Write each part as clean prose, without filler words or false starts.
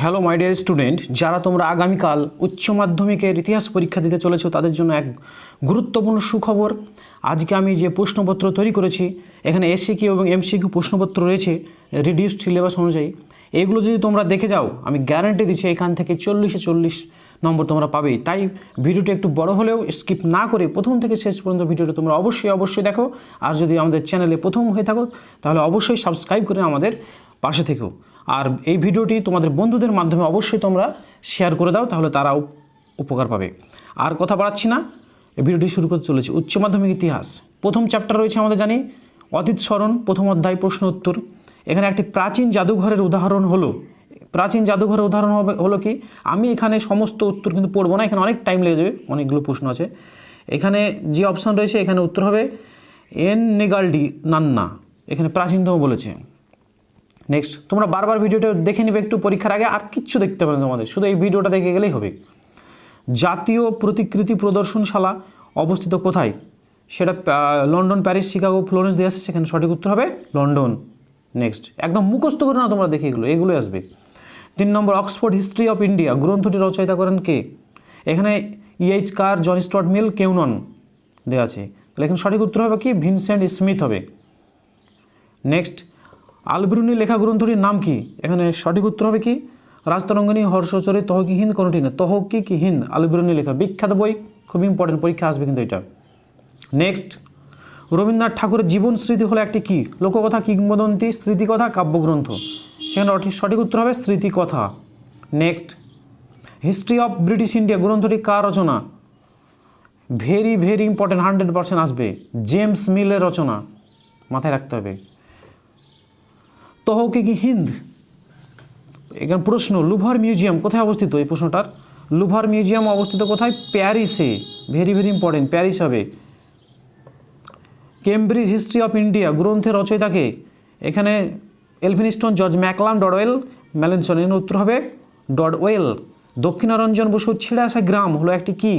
Hello my dear student, যারা তোমরা আগামীকাল উচ্চ মাধ্যমিকের ইতিহাস পরীক্ষা দিতে চলেছো তাদের জন্য এক গুরুত্বপূর্ণ সুখবর। আজকে আমি যে প্রশ্নপত্র তৈরি করেছি, এখানে এসিকিউ এবং এমসিকিউ প্রশ্নপত্র রয়েছে রিডিউসড সিলেবাস অনুযায়ী। এগুলো যদি তোমরা দেখে যাও, আমি গ্যারান্টি দিচ্ছি এখান থেকে 40-40 নম্বর তোমরা পাবেই। তাই ভিডিওটি একটু বড় হলেও স্কিপ না করে প্রথম থেকে শেষ পর্যন্ত ভিডিওটা তোমরা অবশ্যই দেখো। আর যদি আমাদের চ্যানেলে প্রথম হয়ে থাকো তাহলে অবশ্যই সাবস্ক্রাইব করে আমাদের পাশে থেকো। আর এই ভিডিওটি তোমাদের বন্ধুদের মাধ্যমে অবশ্যই তোমরা শেয়ার করে দাও, তাহলে তারাও উপকার পাবে। আর কথা বাড়াচ্ছি না, এই ভিডিওটি শুরু করতে চলেছি। উচ্চ মাধ্যমিক ইতিহাস প্রথম চ্যাপ্টার রয়েছে আমাদের জানি অতীত স্মরণ, প্রথম অধ্যায় প্রশ্ন উত্তর। এখানে একটি প্রাচীন জাদুঘরের উদাহরণ হলো, প্রাচীন জাদুঘরের উদাহরণ হলো কি, আমি এখানে সমস্ত উত্তর কিন্তু পড়বো না, এখানে অনেক টাইম লেগে যাবে, অনেকগুলো প্রশ্ন আছে। এখানে যে অপশান রয়েছে এখানে উত্তর হবে এন নেগালডি নান্না, এখানে প্রাচীনতম বলেছে। নেক্সট, তোমরা বারবার ভিডিওটা দেখে নেবে একটু পরীক্ষার আগে, আর কিচ্ছু দেখতে পাবে না তোমাদের, শুধু এই ভিডিওটা দেখে গেলেই হবে। জাতীয় প্রতিকৃতি প্রদর্শনশালা অবস্থিত কোথায়? সেটা লন্ডন, প্যারিস, শিকাগো, ফ্লোরেন্স দিয়ে আসছে, সেখানে সঠিক উত্তর হবে লন্ডন। নেক্সট, একদম মুখস্থ করে না তোমরা, দেখে এগুলোই আসবে। 3 নম্বর, অক্সফোর্ড হিস্ট্রি অফ ইন্ডিয়া গ্রন্থটি রচয়িতা করেন কে? এখানে ইএইচ কার, জন স্টুয়ার্ট মিল, কেউ নন দেওয়া আছে, তাহলে এখানে সঠিক উত্তর হবে কি ভিনসেন্ট স্মিথ হবে। নেক্সট, আলবিরুনি লেখা গ্রন্থটির নাম কি? এখানে সঠিক উত্তর হবে কি রাজতরঙ্গিনী, হর্ষচরিত, তহকি হিন্দ, কোনটি না, তহকি কি হিন্দ, আলবিরুনি লেখা, বিখ্যাত বই, খুব ইম্পর্টেন্ট, পরীক্ষা আসবে কিন্তু এটা। নেক্সট, রবীন্দ্রনাথ ঠাকুরের জীবন স্মৃতি হলো একটি কি? লোককথা, কিংবদন্তি, স্মৃতিকথা, কাব্যগ্রন্থ, সেখানে সঠিক উত্তর হবে স্মৃতিকথা। Next, history of British India গ্রন্থটি কার রচনা? ভেরি ইম্পর্টেন্ট, 100% আসবে, জেমস মিলের রচনা, মাথায় রাখতে হবে। তহকি কি হিন্দ, এখানে প্রশ্ন, লুভার মিউজিয়াম কোথায় অবস্থিত? এই প্রশ্নটার লুভার মিউজিয়াম অবস্থিত কোথায়? প্যারিসে, ভেরি ইম্পর্টেন্ট, প্যারিস হবে। কেমব্রিজ হিস্ট্রি অফ ইন্ডিয়া গ্রন্থের রচয়িতাকে? এখানে এলফিনস্টোন, জর্জ ম্যাকলাম, ডডওয়েল, ম্যালেনসন, এর উত্তর হবে ডডওয়েল। দক্ষিণারঞ্জন বসুর ছেড়ে আসা গ্রাম হলো একটি কি?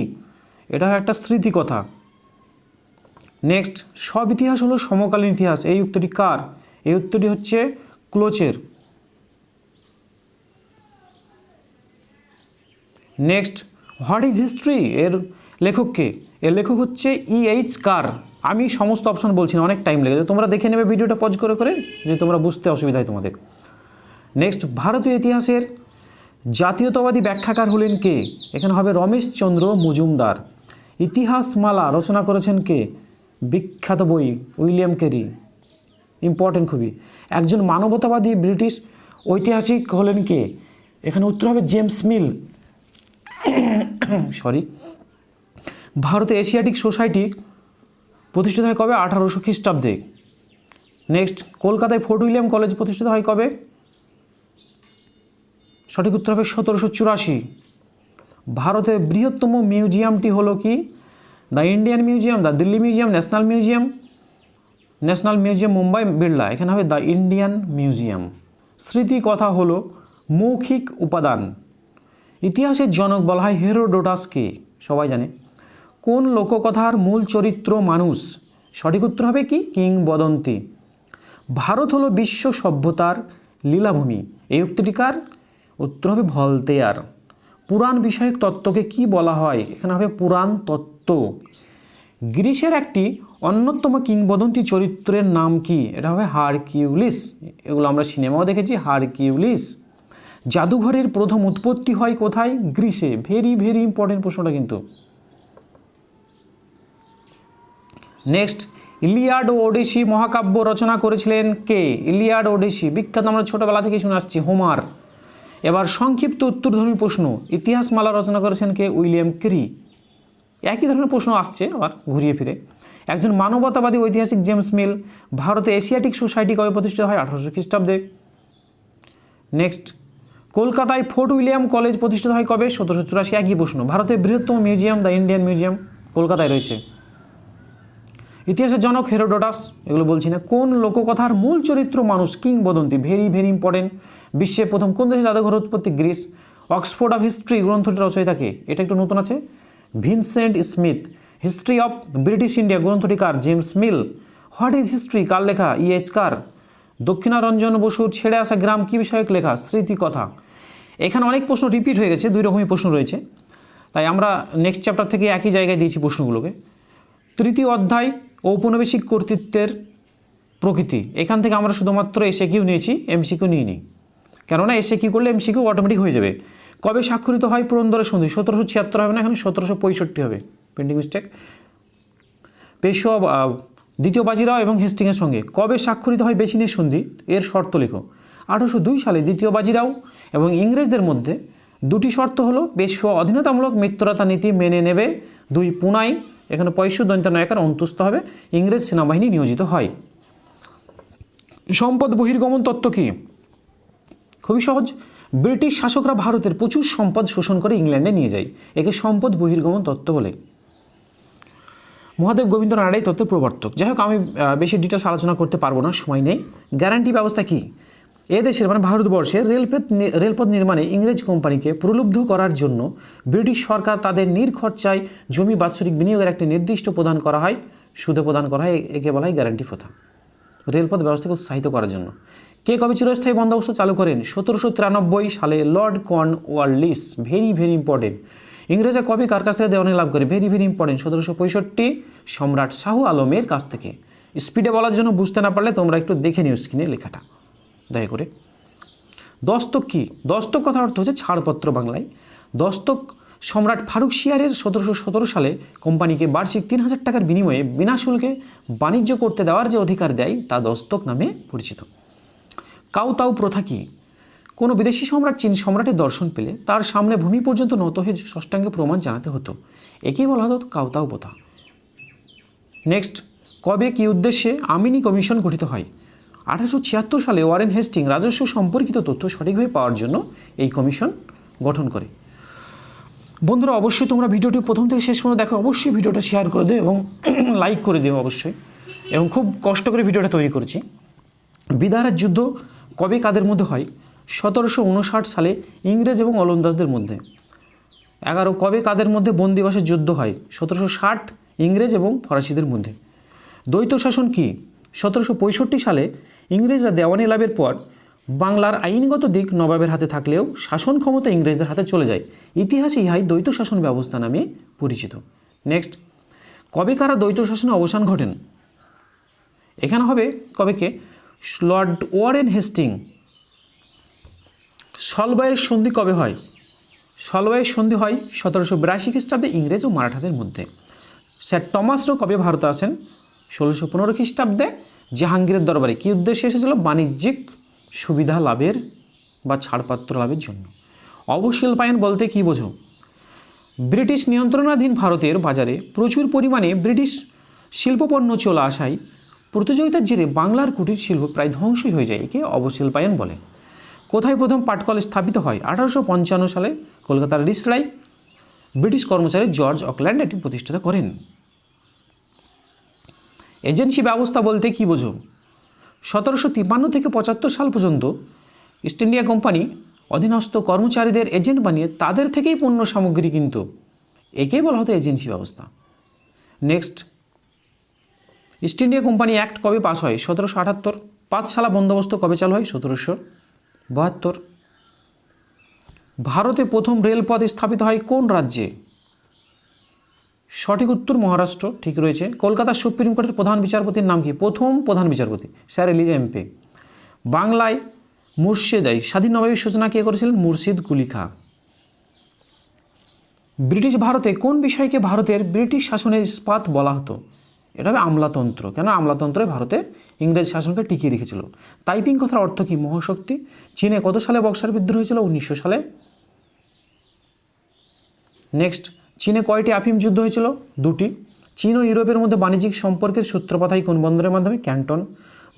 এটা একটা স্মৃতিকথা। নেক্সট, সব ইতিহাস হলো সমকালীন ইতিহাস, এই উত্তরটি কার? এই উত্তরটি হচ্ছে ক্লোচের। নেক্সট, হোয়াট ইজ হিস্ট্রি, এর লেখক কে? এর লেখক হচ্ছে ইএইচ কার। আমি সমস্ত অপশন বলছি না, অনেক টাইম লেগে যাবে, তোমরা দেখে নেবে ভিডিওটা পজ করে যদি তোমরা বুঝতে অসুবিধা হয় তোমাদের। নেক্সট, ভারতীয় ইতিহাসের জাতীয়তাবাদী ব্যাখ্যাকার হলেন কে? এখানে হবে রমেশচন্দ্র মজুমদার। ইতিহাসমালা রচনা করেছেন কে? বিখ্যাত বই, উইলিয়াম ক্যারি, ইম্পর্টেন্ট খুবই। একজন মানবতাবাদী ব্রিটিশ ঐতিহাসিক হলেন কে? এখানে উত্তর হবে জেমস মিল। ভারতে এশিয়াটিক সোসাইটি প্রতিষ্ঠিত হয় কবে? 1800 খ্রিস্টাব্দে। নেক্সট, কলকাতায় ফোর্ট উইলিয়াম কলেজ প্রতিষ্ঠিত হয় কবে? সঠিক উত্তর হবে 1784। ভারতের বৃহত্তম মিউজিয়ামটি হলো কি? The Indian museum, the Delhi museum, national museum Mumbai, Birla, এখানে হবে দ্য ইন্ডিয়ান মিউজিয়াম। স্মৃতিকথা হলো মৌখিক উপাদান। ইতিহাসের জনক বলা হয় হেরোডোটাসকে, সবাই জানে। কোন লোককথার মূল চরিত্র মানুষ? সঠিক উত্তর হবে কি কিংবদন্তি। ভারত হলো বিশ্ব সভ্যতার লীলাভূমি, এই উক্তিটি কার? উত্তর হবে ভলতেয়ার। পুরাণ বিষয়ক তত্ত্বকে কি বলা হয়? এখানে হবে পুরাণ তত্ত্ব। গ্রিসের একটি অন্যতম কিংবদন্তি চরিত্রের নাম কি? এটা হবে হারকিউলিস, এগুলো আমরা সিনেমাও দেখেছি, হারকিউলিস। জাদুঘরের প্রথম উৎপত্তি হয় কোথায়? গ্রিসে, ভেরি ইম্পর্টেন্ট প্রশ্নটা কিন্তু। নেক্সট, ইলিয়াড ও ওডিসি মহাকাব্য রচনা করেছিলেন কে? ইলিয়াড ওডিসি বিখ্যাত, আমরা ছোটবেলা থেকে শুনে আসছি, হোমার। এবার সংক্ষিপ্ত উত্তরধর্মী প্রশ্ন, ইতিহাসমালা রচনা করেছেন কে? William carry. একই ধরনের প্রশ্ন আসছে আবার ঘুরিয়ে ফিরে। একজন মানবতাবাদী ঐতিহাসিক জেমস মিল। ভারতে এশিয়াটিক সোসাইটি কবে প্রতিষ্ঠিত হয়? 1800 খ্রিস্টাব্দে। নেক্সট, কলকাতায় ফোর্ট উইলিয়াম কলেজ প্রতিষ্ঠিত হয় কবে? 1784। একই প্রশ্ন। ভারতের বৃহত্তম মিউজিয়াম, দ্য ইন্ডিয়ান মিউজিয়াম, কলকাতায় রয়েছে। ইতিহাসের জনক হেরোডোটাস, এগুলো বলছি না। কোন লোককথার মূল চরিত্র মানুষ? কিংবদন্তি, ভেরি ইম্পর্টেন্ট। বিশ্বের প্রথম কোন দেশে জাদুঘর উৎপত্তি? গ্রিস। অক্সফোর্ড অফ হিস্ট্রি গ্রন্থটি রচয়িতাকে? এটা একটু নতুন আছে, Vincent Smith. History of British India গ্রন্থটি কার? James Mill. What is history কার লেখা? ইএইচ কার। দক্ষিণারঞ্জন বসুর ছেড়ে আসা গ্রাম কি বিষয়ক লেখা? স্মৃতিকথা। এখানে অনেক প্রশ্ন রিপিট হয়ে গেছে, দুই রকমই প্রশ্ন রয়েছে, তাই আমরা নেক্সট চ্যাপ্টার থেকে একই জায়গায় দিয়েছি প্রশ্নগুলোকে। তৃতীয় অধ্যায় ঔপনিবেশিক কর্তৃত্বের প্রকৃতি, এখান থেকে আমরা শুধুমাত্র এসএকিউ নিয়েছি, এমসিকিউ নিইনি, কেননা এসএকিউ করলে এমসিকিউ অটোমেটিক হয়ে যাবে। কবে স্বাক্ষরিত হয় পুরন্দরের সন্ধি? 1776 হবে না, এখানে 1765 হবে, পেন্ডিং মিস্টেক। পেশোয়া দ্বিতীয় বাজিরাও এবং হেস্টিংয়ের সঙ্গে কবে স্বাক্ষরিত হয় বেচিনের সন্ধি? এর শর্ত লেখো। 1802 সালে দ্বিতীয় বাজিরাও এবং ইংরেজদের মধ্যে দুটি শর্ত হলো, পেশোয়া অধীনতামূলক মিত্রতা নীতি মেনে নেবে, 2 পুনাই, এখানে পয়সুদন্তানয়কার অন্তস্থ হবে, ইংরেজ সেনাবাহিনী নিয়োজিত হয়। সম্পদ বহির্গমন তত্ত্ব কী? খুবই সহজ, ব্রিটিশ শাসকরা ভারতের প্রচুর সম্পদ শোষণ করে ইংল্যান্ডে নিয়ে যায়, একে সম্পদ বহির্গমন তত্ত্ব বলে। মহাদেব গোবিন্দনাথ এই তত্ত্বের প্রবর্তক। যাই হোক, আমি বেশি ডিটেলস আলোচনা করতে পারবো না, সময় নেই। গ্যারান্টি ব্যবস্থা কি? এদেশের মানে ভারতবর্ষের রেলপথ নির্মাণে ইংরেজ কোম্পানিকে প্রলুব্ধ করার জন্য ব্রিটিশ সরকার তাদের নির্খরচায় জমি বাৎসরিক বিনিয়োগের একটি নির্দিষ্ট প্রদান করা হয়, সুদে প্রদান করা হয়, একে বলা হয় গ্যারান্টি প্রথা, রেলপথ ব্যবস্থাকে উৎসাহিত করার জন্য। কে কবে চিরস্থায়ী বন্দোবস্ত চালু করেন? 1793 সালে Lord Cornwallis. Very very important. ইংরেজরা কবে কার কাছ থেকে দেওয়ানি লাভ করে? ভেরি ভেরি ইম্পর্টেন্ট, 1765 সম্রাট শাহ আলমের কাছ থেকে। স্পিডে বলার জন্য বুঝতে না পারলে তোমরা একটু দেখে নিও স্ক্রিনে লেখাটা দয়া করে। দস্তক কি? দস্তক কথার অর্থ হচ্ছে ছাড়পত্র বাংলায়। দস্তক সম্রাট ফারুক শিয়ারের 1717 সালে কোম্পানিকে বার্ষিক 3000 টাকার বিনিময়ে বিনা শুল্কে বাণিজ্য করতে দেওয়ার যে অধিকার দেয় তা দস্তক নামে পরিচিত। কাউতাউ প্রথা কি? কোনো বিদেশি সম্রাট চীন সম্রাটের দর্শন পেলে তার সামনে ভূমি পর্যন্ত নত হয়ে ষষ্ঠাঙ্গে প্রমাণ জানাতে হতো, একেই বলা হতো কাউতাউ প্রথা। নেক্সট, কবে কী উদ্দেশ্যে আমিনি কমিশন গঠিত হয়? 1876 সালে ওয়ারেন হেস্টিং রাজস্ব সম্পর্কিত তথ্য সঠিকভাবে পাওয়ার জন্য এই কমিশন গঠন করে। বন্ধুরা, অবশ্যই তোমরা ভিডিওটি প্রথম থেকে শেষ পর্যন্ত দেখো, অবশ্যই ভিডিওটা শেয়ার করে দিও এবং লাইক করে দিও অবশ্যই, এবং খুব কষ্ট করে ভিডিওটা তৈরি করেছি। বিদারের যুদ্ধ কবে কাদের মধ্যে হয়? 1759 সালে ইংরেজ এবং ওলন্দাজদের মধ্যে। 11 কবে কাদের মধ্যে বন্দিবাসের যুদ্ধ হয়? 1760 ইংরেজ এবং ফরাসিদের মধ্যে। দ্বৈত শাসন কি? 1765 সালে ইংরেজরা দেওয়ানি লাভের পর বাংলার আইনগত দিক নবাবের হাতে থাকলেও শাসন ক্ষমতা ইংরেজদের হাতে চলে যায়, ইতিহাসে ইহাই দ্বৈত শাসন ব্যবস্থা নামে পরিচিত। নেক্সট, কবে কারা দ্বৈত শাসনে অবসান ঘটেন? এখানে হবে কবেকে? Lord Warren Hastings. সলবাইয়ের সন্ধি কবে হয়? সলবাইয়ের সন্ধি হয় 1782 খ্রিস্টাব্দে ইংরেজ ও মারাঠাদের মধ্যে। স্যার টমাস রো কবে ভারতে আসেন? 1615 খ্রিস্টাব্দে জাহাঙ্গীরের দরবারে। কী উদ্দেশ্যে এসেছিল? বাণিজ্যিক সুবিধা লাভের বা ছাড়পত্র লাভের জন্য। অবশিল্পায়ন বলতে কী বোঝো? ব্রিটিশ নিয়ন্ত্রণাধীন ভারতের বাজারে প্রচুর পরিমাণে ব্রিটিশ শিল্পপণ্য চলে আসায় প্রতিযোগিতার জেরে বাংলার কুটির শিল্প প্রায় ধ্বংসই হয়ে যায়, একে অবশিল্পায়ন বলে। কোথায় প্রথম পাটকল স্থাপিত হয়? 1855 সালে কলকাতার রিসরায় ব্রিটিশ কর্মচারী জর্জ অকল্যান্ড এটি প্রতিষ্ঠা করেন। এজেন্সি ব্যবস্থা বলতে কী বোঝো? 1753 থেকে 75 সাল পর্যন্ত ইস্ট ইন্ডিয়া কোম্পানি অধীনস্থ কর্মচারীদের এজেন্ট বানিয়ে তাদের থেকেই পণ্য সামগ্রী কিনত, একেই বলা হতো এজেন্সি ব্যবস্থা। Next, east India company act কবে পাস হয়? 1778। পাঁচশালা বন্দোবস্ত কবে চালু হয়? 1772। ভারতে প্রথম রেলপথ স্থাপিত হয় কোন রাজ্যে? সঠিক উত্তর মহারাষ্ট্র, ঠিক রয়েছে। কলকাতার সুপ্রিম কোর্টের প্রধান বিচারপতির নাম কি? প্রথম প্রধান বিচারপতি স্যার এলিজা এমপে। বাংলায় মুর্শিদাই স্বাধীন নবাবের সূচনা কে করেছিলেন? মুর্শিদ কুলি খাঁ। ব্রিটিশ ভারতে কোন বিষয়কে ভারতের ব্রিটিশ শাসনের ইস্পাত বলা হতো? এটা হবে আমলাতন্ত্র। কেন? আমলাতন্ত্রে ভারতে ইংরেজ শাসনকে টিকিয়ে রেখেছিল। তাইপিং কথার অর্থ কি? মহাশক্তি। চীনে কত সালে বক্সার বিদ্রোহ হয়েছিল? 1900 সালে। নেক্সট, চীনে কয়টি আফিম যুদ্ধ হয়েছিল? 2টি। চীন ও ইউরোপের মধ্যে বাণিজ্যিক সম্পর্কের সূত্রপাত হয় কোন বন্দরের মাধ্যমে? ক্যান্টন।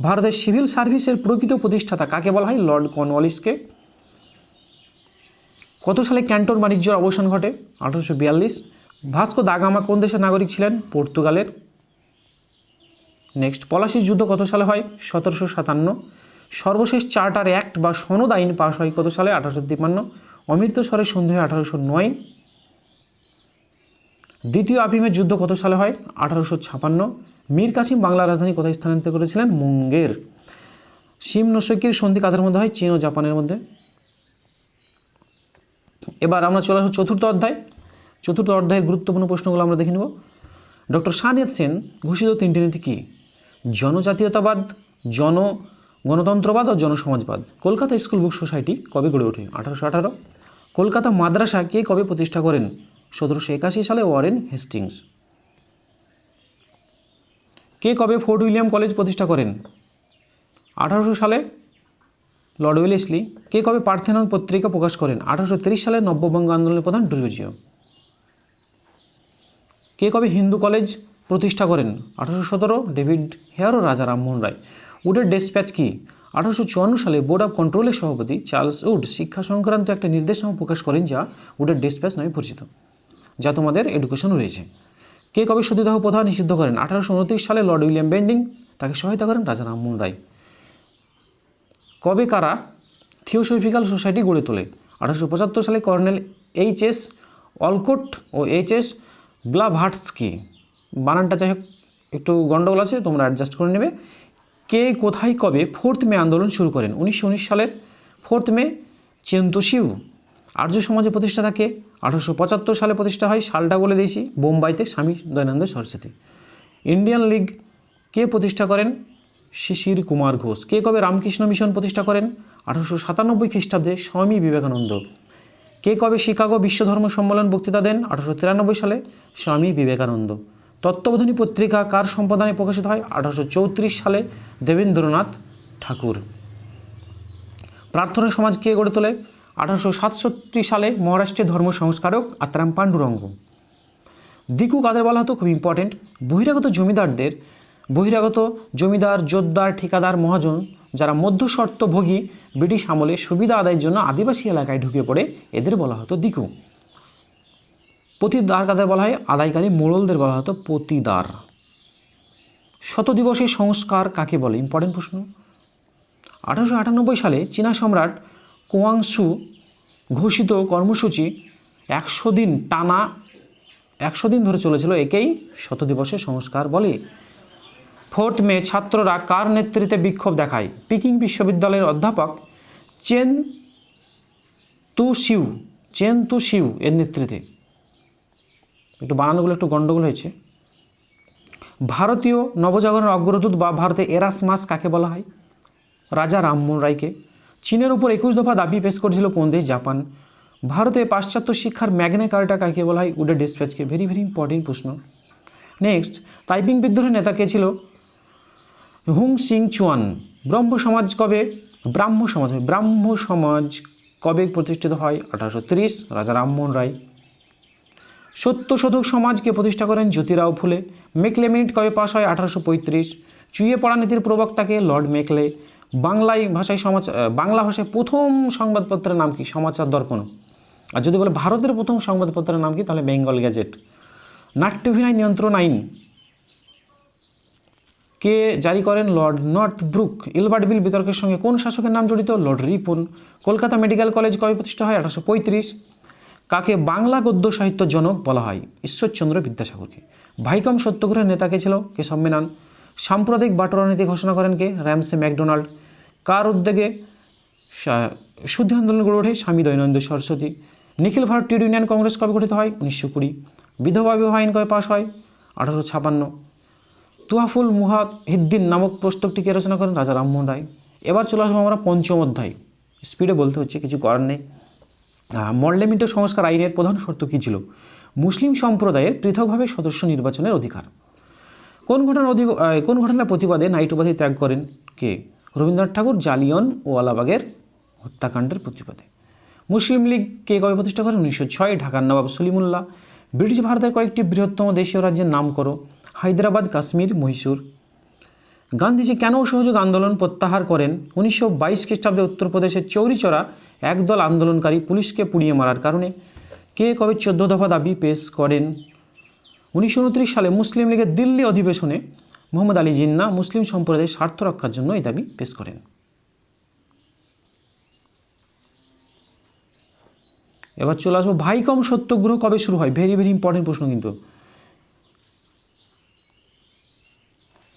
ভারতের সিভিল সার্ভিসের প্রকৃত প্রতিষ্ঠাতা কাকে বলা হয়? লর্ড কর্নওয়ালিসকে। কত সালে ক্যান্টন বাণিজ্যের অবসান ঘটে? 1842। ভাস্কো দা গামা কোন দেশের নাগরিক ছিলেন? পর্তুগালের। নেক্সট, পলাশির যুদ্ধ কত সালে হয়? 1757। সর্বশেষ চার্টার অ্যাক্ট বা সনদ আইন পাশ হয় কত সালে? 1853। অমৃতসরের সন্ধি হয় 1809। দ্বিতীয় আফিমের যুদ্ধ কত সালে হয়? 1856। মীর কাসিম বাংলার রাজধানী কোথায় স্থানান্তর করেছিলেন? মুঙ্গের। সিমনোসেকির সন্ধি কাদের মধ্যে হয়? চীন ও জাপানের মধ্যে। এবার আমরা চলে আসবো চতুর্থ অধ্যায়। চতুর্থ অধ্যায়ের গুরুত্বপূর্ণ প্রশ্নগুলো আমরা দেখে নেব। ডক্টর সানিয়াত সেন ঘোষিত তিনটি নীতি কী? জনজাতীয়তাবাদ, গণতন্ত্রবাদ ও জনসমাজবাদ। কলকাতা স্কুল বুক সোসাইটি কবে গড়ে ওঠে? 1818। কলকাতা মাদ্রাসা কে কবে প্রতিষ্ঠা করেন? 1781 সালে ওয়ারেন হেস্টিংস। কে কবে ফোর্ট উইলিয়াম কলেজ প্রতিষ্ঠা করেন? 1800 সালে লর্ড ওয়েলেসলি। কে কবে পার্থেনন পত্রিকা প্রকাশ করেন? 1830 সালে নব্যবঙ্গ আন্দোলনের প্রধান ড্রিউজিও। কে কবে হিন্দু কলেজ প্রতিষ্ঠা করেন? 1817 ডেভিড হেয়ার ও রাজা রামমোহন রায়। উডের ডেসপ্যাচ কি? 1854 সালে বোর্ড অফ কন্ট্রোলের সভাপতি চার্লস উড শিক্ষা সংক্রান্ত একটা নির্দেশনামা প্রকাশ করেন, যা উডের ডেসপ্যাচ নামে পরিচিত, যা তোমাদের এডুকেশন রয়েছে। কে কবে সতীদাহ প্রথা নিষিদ্ধ করেন? 1829 সালে লর্ড উইলিয়াম বেন্ডিং। তাকে সহায়তা করেন রাজা রামমোহন রায়। কবে কারা থিওসফিক্যাল সোসাইটি গড়ে তোলে? 1875 সালে কর্নেল এইচ.এস. অলকোট ও এইচ.এস. ব্লাভাটস্কি। বানানটা যাই হোক একটু গণ্ডগোল আছে, তোমরা অ্যাডজাস্ট করে নেবে। কে কোথায় কবে 4th মে আন্দোলন শুরু করেন? 1919 সালের 4th মে চেন্তোশিউ। আর্য সমাজে প্রতিষ্ঠা থাকে 1875 সালে প্রতিষ্ঠা হয়, সালটা বলে দিয়েছি, বোম্বাইতে স্বামী দয়ানন্দ সরস্বতী। ইন্ডিয়ান লীগ কে প্রতিষ্ঠা করেন? শিশির কুমার ঘোষ। কে কবে রামকৃষ্ণ মিশন প্রতিষ্ঠা করেন? 1897 খ্রিস্টাব্দে স্বামী বিবেকানন্দ। কে কবে শিকাগো বিশ্ব ধর্ম সম্মেলন বক্তৃতা দেন? 1893 সালে স্বামী বিবেকানন্দ। তত্ত্ববোধিনী পত্রিকা কার সম্পাদনায় প্রকাশিত হয়? 1834 সালে দেবেন্দ্রনাথ ঠাকুর। প্রার্থনা সমাজ কে গড়ে তোলে? 1867 সালে মহারাষ্ট্রের ধর্ম সংস্কারক আত্রাম পাণ্ডুরঙ্গ। দিকু কাদের বলা হতো? খুব ইম্পর্টেন্ট। বহিরাগত জমিদার, জোতদার, ঠিকাদার, মহাজন যারা মধ্যস্বত্বভোগী ব্রিটিশ আমলে সুবিধা আদায়ের জন্য আদিবাসী এলাকায় ঢুকে পড়ে, এদের বলা হতো দিকু। পতিদার কাদের বলা হয়? আদায়কারী মোড়লদের বলা হতো পতিদার। শতদিবসের সংস্কার কাকে বলে? ইম্পর্টেন্ট প্রশ্ন। 1898 সালে চীনা সম্রাট কুয়াংশু ঘোষিত কর্মসূচি 100 দিন টানা 100 দিন ধরে চলেছিল, একেই শতদিবসের সংস্কার বলে। 4th মে ছাত্ররা কার নেতৃত্বে বিক্ষোভ দেখায়? পিকিং বিশ্ববিদ্যালয়ের অধ্যাপক চেন তু সিউ এর নেতৃত্বে। একটু বানানোগুলো একটু গণ্ডগোল হয়েছে। ভারতীয় নবজাগরণের অগ্রদূত বা ভারতে এরাসমাস কাকে বলা হয়? রাজা রামমোহন রায়কে। চীনের উপর 21 দফা দাবি পেশ করেছিল কোন দেশ? জাপান। ভারতে পাশ্চাত্য শিক্ষার ম্যাগনা কার্টা কাকে বলা হয়? উডের ডেসপ্যাচকে। ভেরি ভেরি ইম্পর্টেন্ট প্রশ্ন। নেক্সট, তাইপিং বিদ্রোহের নেতা কে ছিল? হুং সিং চুয়ান। ব্রাহ্ম সমাজ কবে প্রতিষ্ঠিত হয়? 1830 রাজা রামমোহন রায়। সত্যশোধক সমাজকে প্রতিষ্ঠা করেন জ্যোতিরাও ফুলে। মেকলে মিনিট কবে পাস হয়? 1835। চুইয়ে পড়া নীতির প্রবক্তাকে? Lord Macaulay. বাংলা ভাষায় প্রথম সংবাদপত্রের নাম কি? সমাচার দর্পণ। আর যদি বলে ভারতের প্রথম সংবাদপত্রের নাম কি, তাহলে বেঙ্গল গ্যাজেট। নাট্যাভিনয় নিয়ন্ত্রণ আইন কে জারি করেন? Lord Northbrook. ইলবার্ট বিল বিতর্কের সঙ্গে কোন শাসকের নাম জড়িত? Lord Ripon. Kolkata medical college কবে প্রতিষ্ঠা হয়? 1835। কাকে বাংলা গদ্য সাহিত্যের জনক বলা হয়? ঈশ্বরচন্দ্র বিদ্যাসাগরকে। ভাইকম সত্যাগ্রহের নেতা কে ছিল? কেশব মেনন। সাম্প্রদায়িক বাটোয়ারানীতি ঘোষণা করেন কে? Ramsay McDonald. কার উদ্যোগে শুদ্ধি আন্দোলন গড়ে ওঠে? স্বামী দয়ানন্দ সরস্বতী। নিখিল ভারত ট্রেড ইউনিয়ন কংগ্রেস কবে গঠিত হয়? 1920। বিধবা বিবাহ আইন কবে পাশ হয়? 1856। তুহাফুল মুহাহিদ্দিন নামক পুস্তকটিকে রচনা করেন? রাজা রামমোহন রায়। এবার চলে আসবো আমরা পঞ্চম অধ্যায়। স্পিডে বলতে হচ্ছে, কিছু করার নেই। মল্ডেমিন্টো সংস্কার আইনের প্রধান শর্ত কী ছিল? মুসলিম সম্প্রদায়ের পৃথকভাবে সদস্য নির্বাচনের অধিকার। কোন ঘটনার প্রতিবাদে নাইট উপাধি ত্যাগ করেন কে? রবীন্দ্রনাথ ঠাকুর জালিয়ন ওয়ালাবাগের হত্যাকাণ্ডের প্রতিবাদে। মুসলিম লীগ কে কবে প্রতিষ্ঠা করেন? 1906 ঢাকার নবাব সলিমুল্লাহ। ব্রিটিশ ভারতের কয়েকটি বৃহত্তম দেশীয় রাজ্যের নাম করো। হায়দ্রাবাদ, কাশ্মীর, মহীশূর। গান্ধীজি কেন অসহযোগ আন্দোলন প্রত্যাহার করেন? 1922 খ্রিস্টাব্দে উত্তরপ্রদেশের চৌরি চৌরা একদল আন্দোলনকারী পুলিশকে পুড়িয়ে মারার কারণে। কে কবে 14 দফা দাবি পেশ করেন? 1929 সালে মুসলিম লীগের দিল্লি অধিবেশনে মোহাম্মদ আলী জিন্না মুসলিম সম্প্রদায়ের স্বার্থ রক্ষার জন্য এই দাবি পেশ করেন। এবার চলে আসবো, ভাইকম সত্যাগ্রহ কবে শুরু হয়? ভেরি ভেরি ইম্পর্টেন্ট প্রশ্ন কিন্তু।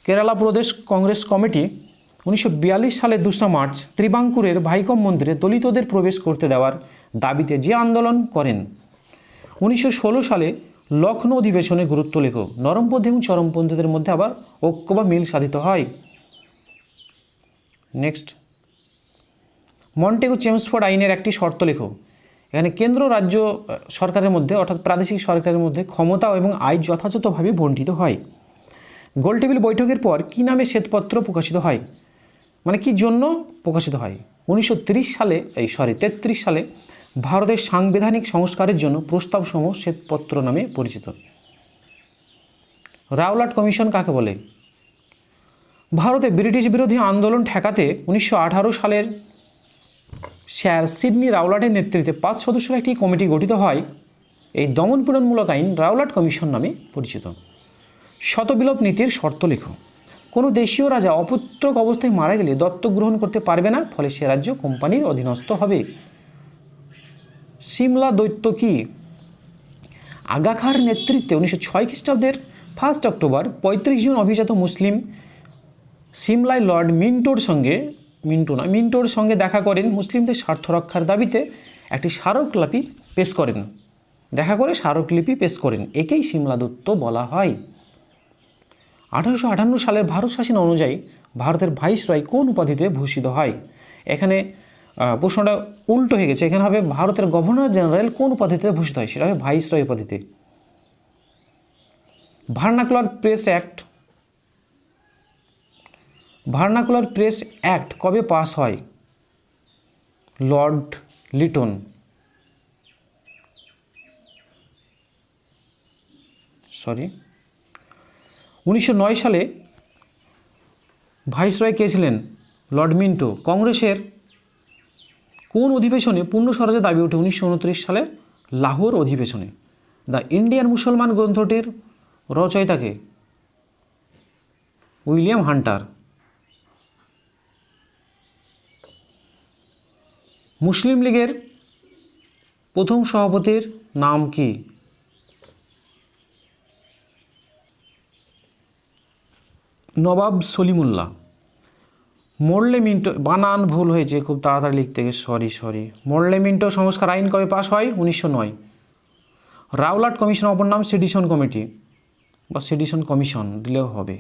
কেরালা প্রদেশ কংগ্রেস কমিটি 1942 সালের 2 মার্চ ত্রিবাঙ্কুরের ভাইকম মন্দিরে দলিতদের প্রবেশ করতে দেওয়ার দাবিতে যে আন্দোলন করেন। 1916 সালে লখনৌ অধিবেশনে গুরুত্ব লেখো। নরমপন্থী এবং চরমপন্থীদের মধ্যে আবার ঐক্য বা মিল সাধিত হয়। নেক্সট, মন্টেগু চেমসফোর্ড আইনের একটি শর্ত লেখো। এখানে কেন্দ্র রাজ্য সরকারের মধ্যে অর্থাৎ প্রাদেশিক সরকারের মধ্যে ক্ষমতা এবং আয় যথাযথভাবে বণ্টিত হয়। গোলটেবিল বৈঠকের পর কী নামে শ্বেতপত্র প্রকাশিত হয়, মানে কি জন্য প্রকাশিত হয়? 1933 সালে ভারতের সাংবিধানিক সংস্কারের জন্য প্রস্তাবসমূহ শ্বেতপত্র নামে পরিচিত। রাওলাট কমিশন কাকে বলে? ভারতে ব্রিটিশ বিরোধী আন্দোলন ঠেকাতে 1918 সালের স্যার সিডনি রাওলাটের নেতৃত্বে 5 সদস্যের একটি কমিটি গঠিত হয়। এই দমনপীড়নমূলক আইন রাওলাট কমিশন নামে পরিচিত। শতবিলোপ নীতির শর্ত লেখো। কোনো দেশীয় রাজা অপুত্রক অবস্থায় মারা গেলে দত্তক গ্রহণ করতে পারবে না, ফলে সে রাজ্য কোম্পানির অধীনস্থ হবে। সিমলা দৈত্য কি? আগা খাঁর নেতৃত্বে 1906 খ্রিস্টাব্দের 1 অক্টোবর 35 জন অভিজাত মুসলিম সিমলায় লর্ড মিন্টোর সঙ্গে দেখা করেন। মুসলিমদের স্বার্থ রক্ষার দাবিতে একটি স্মারকলিপি পেশ করেন। একেই সিমলা দৈত্য বলা হয়। 1858 সালের ভারত শাসন অনুযায়ী ভারতের ভাইসরয় কোন উপাধিতে ভূষিত হয়? এখানে প্রশ্নটা উল্টো হয়ে গেছে, এখানে হবে ভারতের গভর্নর জেনারেল কোন উপাধিতে ভূষিত হয়, সেটা হবে ভাইসরয় উপাধিতে। ভার্নাকুলার প্রেস অ্যাক্ট কবে পাস হয়? লর্ড লিটন। 1909 সালে ভাইসরয় কে ছিলেন? Lord Minto. কংগ্রেসের কোন অধিবেশনে পূর্ণ স্বরাজের দাবি ওঠে? 1929 সালে লাহোর অধিবেশনে। দ্য ইন্ডিয়ান মুসলমান গ্রন্থটির রচয়িতাকে? William Hunter. মুসলিম লীগের প্রথম সভাপতির নাম কি? নবাব সলিমুল্লাহ। মোরলে মিন্টো, বানান ভুল হয়েছে, খুব তাড়াতাড়ি লিখতে গিয়ে সরি। মোরলে মিন্টো সংস্কার আইন কবে পাস হয়? 1909। রাওলাট কমিশন অপর নাম সেডিশন কমিটি বা সেডিশন কমিশন দিলেও হবে।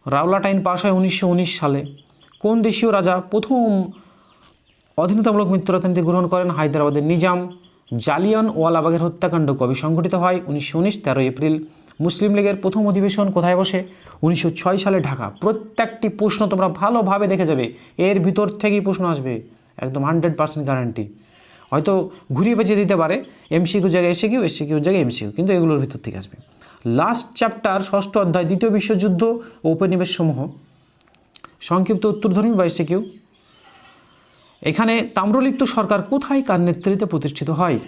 রাওলাট আইন পাস হয় 1919 সালে। কোন দেশীয় রাজা প্রথম অধীনতামূলক মৃত্যুদণ্ড গ্রহণ করেন? হায়দ্রাবাদের নিজাম। জালিয়ানওয়ালাবাগের হত্যাকাণ্ড কবে সংঘটিত হয়? 1919 13 এপ্রিল। মুসলিম লীগের প্রথম অধিবেশন কোথায় বসে? 1906 সালে ঢাকা। প্রত্যেকটি প্রশ্ন তোমরা ভালোভাবে দেখে যাবে, এর ভিতর থেকেই প্রশ্ন আসবে, একদম 100% গ্যারান্টি। হয়তো ঘুরিয়ে পেঁচিয়ে দিতে পারে, এমসিকিউ জায়গায় এসিকিউ জায়গায় এমসিকিউ, কিন্তু এগুলোর ভিতর থেকে আসবে। লাস্ট চ্যাপ্টার 6ষ্ঠ অধ্যায় দ্বিতীয় বিশ্বযুদ্ধ ও উপনিবেশসমূহ, সংক্ষিপ্ত উত্তরধর্মী বা এসিকিউ। এখানে তাম্রলিপ্ত সরকার কোথায় কার নেতৃত্বে প্রতিষ্ঠিত হয়?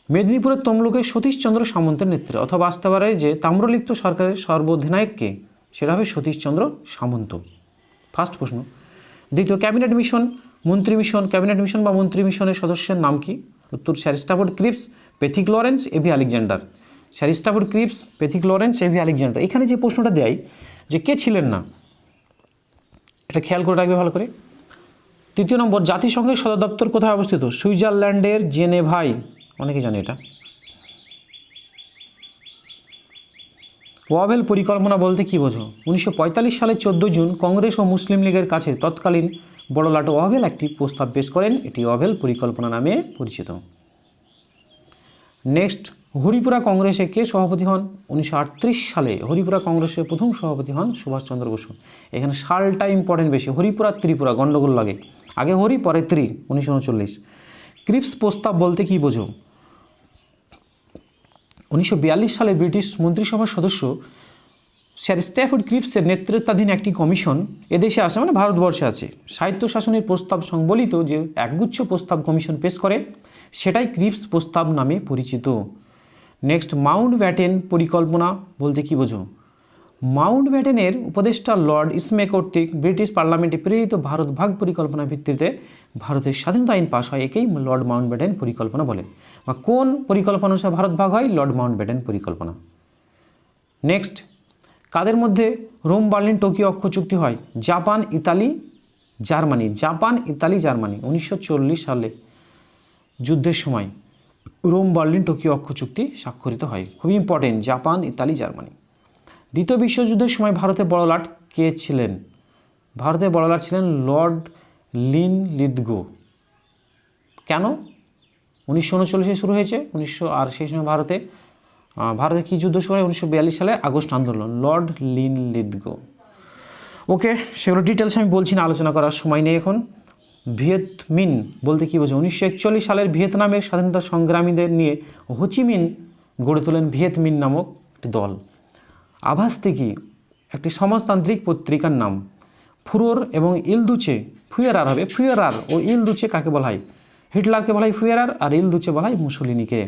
মেদিনীপুরের তমলুকে সতীশচন্দ্র সামন্তের নেতৃত্বে। অথবা আসতে পারে যে তাম্রলিপ্ত সরকারের সর্বাধিনায়ককে, সেটা হবে সতীশচন্দ্র সামন্ত। ফার্স্ট প্রশ্ন। দ্বিতীয়, ক্যাবিনেট মিশন বা মন্ত্রী মিশনের সদস্যের নাম কি? উত্তর sir Stafford Cripps, Pethick Lawrence, A V Alexander. Sir Stafford Cripps, Pethick Lawrence, A V Alexander. এখানে যে প্রশ্নটা দেয় যে কে ছিলেন না, এটা খেয়াল করে রাখবে ভালো করে। তৃতীয় নম্বর, জাতিসংঘের সদর দপ্তর কোথায় অবস্থিত? সুইজারল্যান্ডের জেনেভায়। অনেকে জানে এটা। ওয়াভেল পরিকল্পনা বলতে কী বোঝো? 1945 সালের 14 জুন কংগ্রেস ও মুসলিম লীগের কাছে তৎকালীন বড়লাট ওয়াভেল একটি প্রস্তাব পেশ করেন। এটি ওয়াভেল পরিকল্পনা নামে পরিচিত। নেক্সট, হরিপুরা কংগ্রেসে কে সভাপতি হন? 1938 সালে হরিপুরা কংগ্রেসের প্রথম সভাপতি হন সুভাষচন্দ্র বসু। এখানে সালটা ইম্পর্টেন্ট বেশি, হরিপুরা ত্রিপুরা গণ্ডগোল লাগে, আগে হরি পরে ত্রি। 1939। ক্রিপস প্রস্তাব বলতে কী বোঝো? 1942 সালে ব্রিটিশ মন্ত্রিসভার সদস্য স্যার স্ট্যাফোর্ড ক্রিপসের নেতৃত্বাধীন একটি কমিশন এদেশে আসে, মানে ভারতবর্ষে আছে। সাহিত্য শাসনের প্রস্তাব সংবলিত যে একগুচ্ছ প্রস্তাব কমিশন পেশ করে, সেটাই ক্রিপস প্রস্তাব নামে পরিচিত। নেক্সট, মাউন্ট ব্যাটেন পরিকল্পনা বলতে কী বোঝো? মাউন্ট ব্যাটেনের উপদেষ্টা লর্ড ইসমে কর্তৃক ব্রিটিশ পার্লামেন্টে প্রেরিত ভারত ভাগ পরিকল্পনার ভিত্তিতে ভারতের স্বাধীনতা আইন পাশ হয়। একেই লর্ড মাউন্ট ব্যাটেন পরিকল্পনা বলে। বা কোন পরিকল্পনা অনুসারে ভারত ভাগ হয়? লর্ড মাউন্ট ব্যাটেন পরিকল্পনা। নেক্সট, কাদের মধ্যে রোম বার্লিন টোকিও অক্ষ চুক্তি হয়? Japan Italy Germany. 1940 সালে যুদ্ধের সময় রোম বার্লিন টোকিও অক্ষ চুক্তি স্বাক্ষরিত হয়। খুবই ইম্পর্টেন্ট, জাপান, ইতালি, জার্মানি। দ্বিতীয় বিশ্বযুদ্ধের সময় ভারতের বড় লাট কে ছিলেন? ভারতের বড় লাট ছিলেন লর্ড লিনলিথগো। কেন? 1939 শুরু হয়েছে আর সেই সময় ভারতে কী যুদ্ধ শুরু হয়? 1942 সালের আগস্ট আন্দোলন, লর্ড লিনলিথগো। ওকে, সেগুলো ডিটেলস আমি বলছি না, আলোচনা করার সময় নেই এখন। ভিয়েতমিন বলতে কী বোঝো? 1941 সালের ভিয়েতনামের স্বাধীনতা সংগ্রামীদের নিয়ে হোচিমিন গড়ে তোলেন ভিয়েতমিন নামক একটি দল। আভাস্তি কি? একটি সমাজতান্ত্রিক পত্রিকার নাম। ফুরোর এবং ইলদুচে, ফুয়েরার হবে, ফুয়েরার ও ইলদুচে কাকে বলা হয়? হিটলারকে বলা হয় ফুয়েরার, আর ইলদুচে বলা হয় মুসোলিনিকে।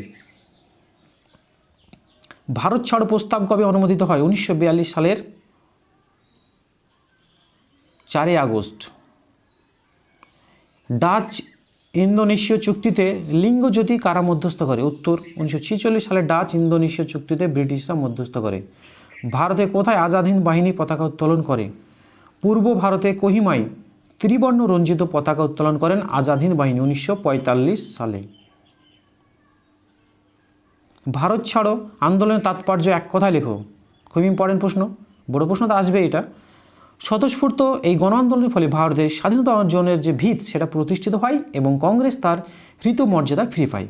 ভারত ছাড়ো প্রস্তাব কবে অনুমোদিত হয়? 1942 সালের 4 আগস্ট। ডাচ ইন্দোনেশীয় চুক্তিতে লিঙ্গজ্যোতি কারা মধ্যস্থ করে? উত্তর, 1946 সালে ডাচ ইন্দোনেশীয় চুক্তিতে ব্রিটিশরা মধ্যস্থ করে। ভারতে কোথায় আজাদ হিন্দ বাহিনী পতাকা উত্তোলন করে? পূর্ব ভারতে কোহিমায় ত্রিবর্ণ রঞ্জিত পতাকা উত্তোলন করেন আজাদ হিন্দ বাহিনী 1945 সালে। ভারত ছাড়ো আন্দোলনের তাৎপর্য এক কথায় লেখো। খুব ইম্পর্টেন্ট প্রশ্ন, বড় প্রশ্ন তো আসবে এটা। স্বতঃস্ফূর্ত এই গণ আন্দোলনের ফলে ভারতের স্বাধীনতা অর্জনের যে ভিত সেটা প্রতিষ্ঠিত হয় এবং কংগ্রেস তার হৃত মর্যাদা ফিরে পায়।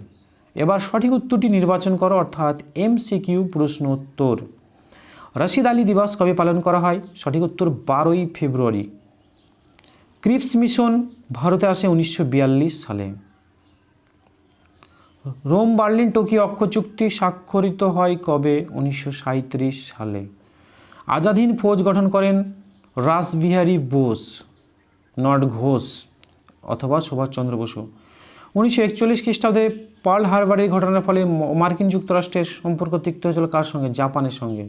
এবার সঠিক উত্তরটি নির্বাচন করো, অর্থাৎ MCQ প্রশ্ন উত্তর। রশিদ আলী দিবস কবে পালন করা হয়? সঠিক উত্তর 12ই ফেব্রুয়ারি। ক্রিপস মিশন ভারতে আসে 1942 সালে। রোম বার্লিন টোকিও অক্ষ চুক্তি স্বাক্ষরিত হয় কবে? 1937 সালে। আজাদ হিন্দ ফৌজ গঠন করেন রাসবিহারী বোস, নট ঘোষ অথবা সুভাষচন্দ্র বসু। 1941 খ্রিস্টাব্দে পার্ল হারবারের ঘটনার ফলে মার্কিন যুক্তরাষ্ট্রের সম্পর্ক তিক্ত হয়েছিল কার সঙ্গে? জাপানের সঙ্গে।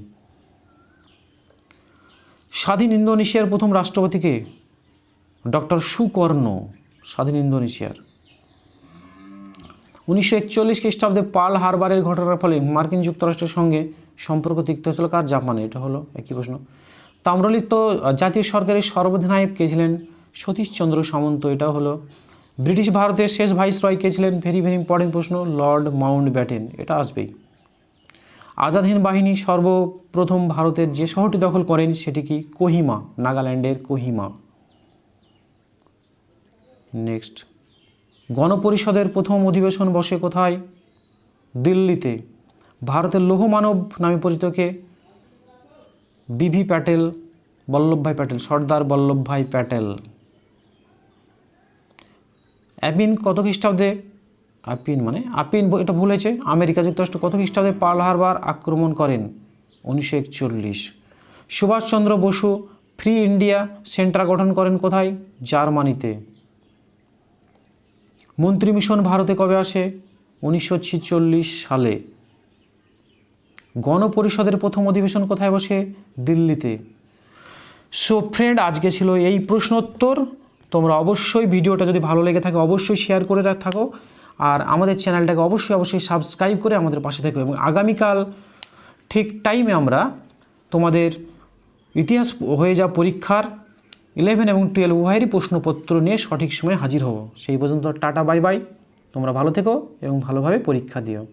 স্বাধীন ইন্দোনেশিয়ার প্রথম রাষ্ট্রপতিকে? ডক্টর সুকর্ণ, স্বাধীন ইন্দোনেশিয়ার। 1941 খ্রিস্টাব্দে পার্ল হারবারের ঘটনার ফলে মার্কিন যুক্তরাষ্ট্রের সঙ্গে সম্পর্ক তিক্ত হয়েছিল কার? জাপানে। এটা হলো একই প্রশ্ন। তাম্রলিপ্ত জাতীয় সরকারের সর্বাধিনায়ক কে ছিলেন? সতীশচন্দ্র সামন্ত। এটাও হলো। ব্রিটিশ ভারতের শেষ ভাইসরয় কে ছিলেন? ভেরি ভেরি ইম্পর্টেন্ট প্রশ্ন, লর্ড মাউন্ট ব্যাটেন। এটা আসবেই। আজাদ হিন্দ বাহিনী সর্বপ্রথম ভারতের যে শহরটি দখল করেন সেটি কি? কোহিমা, নাগাল্যান্ডের কোহিমা। নেক্সট, গণপরিষদের প্রথম অধিবেশন বসে কোথায়? দিল্লিতে। ভারতের লৌহ মানব নামে পরিচিত কে? বিভি প্যাটেল, বল্লভভাই প্যাটেল, সর্দার বল্লভভাই প্যাটেল। অ্যাপিন কত খ্রিস্টাব্দে? আপিন এটা ভুলেছে। আমেরিকা যুক্তরাষ্ট্র কত খ্রিস্টাব্দে পার্ল হারবার আক্রমণ করেন? 1941। Subhash Chandra Bose free India centre গঠন করেন কোথায়? জার্মানিতে। মন্ত্রী মিশন ভারতে কবে আসে? 1946 সালে। গণপরিষদের প্রথম অধিবেশন কোথায় বসে? দিল্লিতে। সো ফ্রেন্ড, আজকে ছিল এই প্রশ্নোত্তর। তোমরা অবশ্যই ভিডিওটা যদি ভালো লেগে থাকে অবশ্যই শেয়ার করে থাকো, আর আমাদের চ্যানেলটাকে অবশ্যই সাবস্ক্রাইব করে আমাদের পাশে থেকো। এবং আগামীকাল ঠিক টাইমে আমরা তোমাদের ইতিহাস হয়ে যাওয়া পরীক্ষার 11 এবং 12 উভয়েরই প্রশ্নপত্র নিয়ে সঠিক সময়ে হাজির হব। সেই পর্যন্ত টাটা, বাই বাই। তোমরা ভালো থেকো এবং ভালোভাবে পরীক্ষা দিও।